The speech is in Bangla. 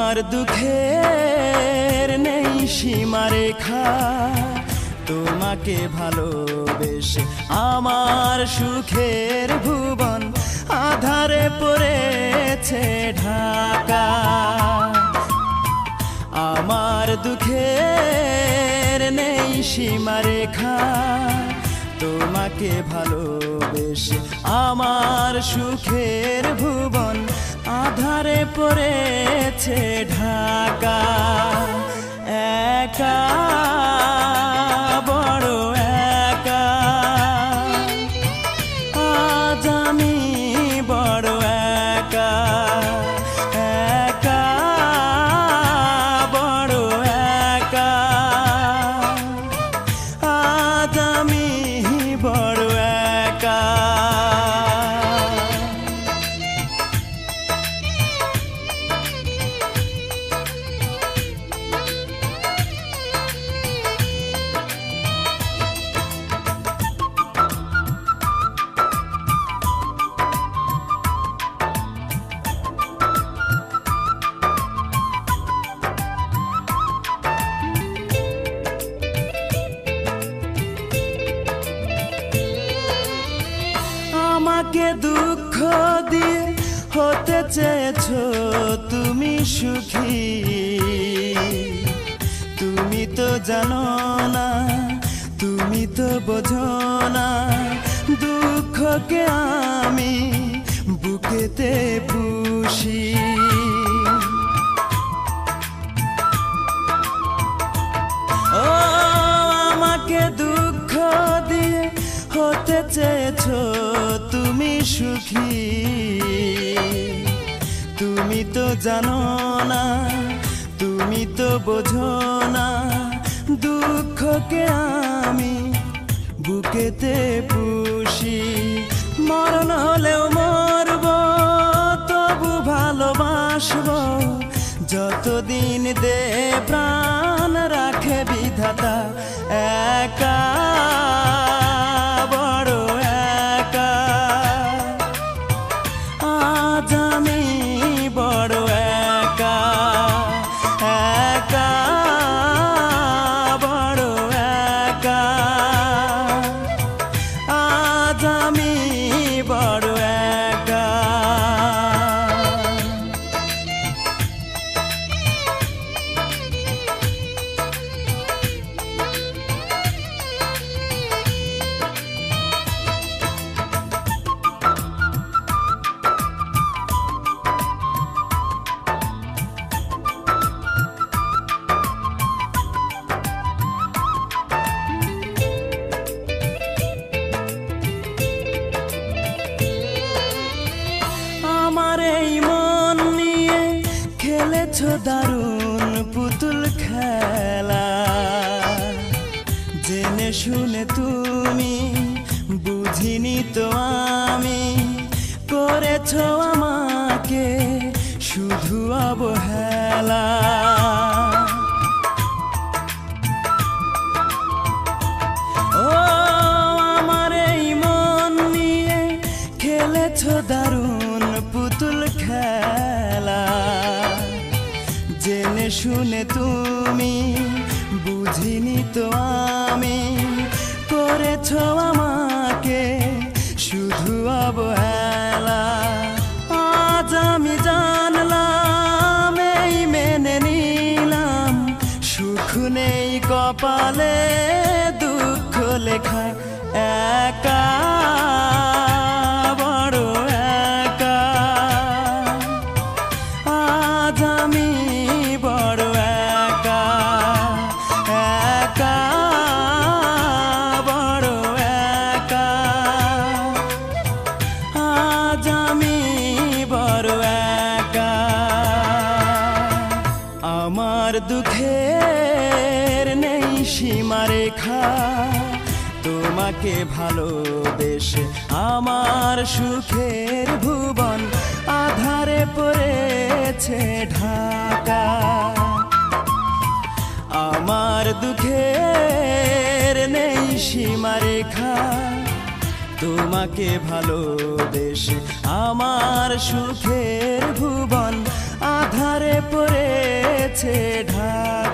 আমার দুঃখের নেই সীমারেখা, তোমাকে ভালোবেসে আমার সুখের ভুবন আধারে পড়েছে ঢাকা। আমার দুঃখের নেই সীমারেখা, তোমাকে ভালোবেসে আমার সুখের ভুবন আধারে পড়েছে ঢাকা। একা বড় একা, আজ আমি বড় একা। একা বড় একা, আজ আমি বড় একা। আমাকে দুঃখ দিয়ে হতে চেয়েছো তুমি সুখী, তুমি তো জানো না, তুমি তো বোঝো না, দুঃখকে আমি বুকেতে পুষি। ও আমাকে দুঃখ দিয়ে হতে চেয়েছো তুমি সুখী, তুমি তো জানো না, তুমি তো বোঝো না, দুঃখকে আমি বুকেতে পুষি। মরণ হলেও মরব, তবু ভালোবাসবো, যতদিন দে প্রাণ রাখে বিধাতা। একা বড় একা, আজ আমি বড় একা। একা বড় একা, আজ আমি বড় একা। আমার এই মন নিয়ে খেলেছো দারুণ পুতুল খেলা, জেনে শুনে তুমি বুঝিনি তো আমি, করেছো আমাকে শুধু অবহেলা। ও আমার এই মন নিয়ে খেলেছো দারুণ পুতুল খেলা, জেনে শুনে তুমি বুঝিনি তো আমি, করেছো আমাকে শুধু অবহেলা। আজ আমি জানলাম, এই মেনে নিলাম, সুখ নেই কপালে, দুঃখ লেখা। একা বড় একা, আজ আমি বড় একা। একা বড় একা, আজ আমি বড় একা। আমার দুঃখের নেই সীমারেখা, তোমাকে ভালোবেসে আমার সুখের ভুবন আধারে পড়েছে ঢাকা। আমার দুঃখের নেই সীমারেখা, তোমাকে ভালোবেসে আমার সুখের ভুবন আধারে পড়েছে ঢাক।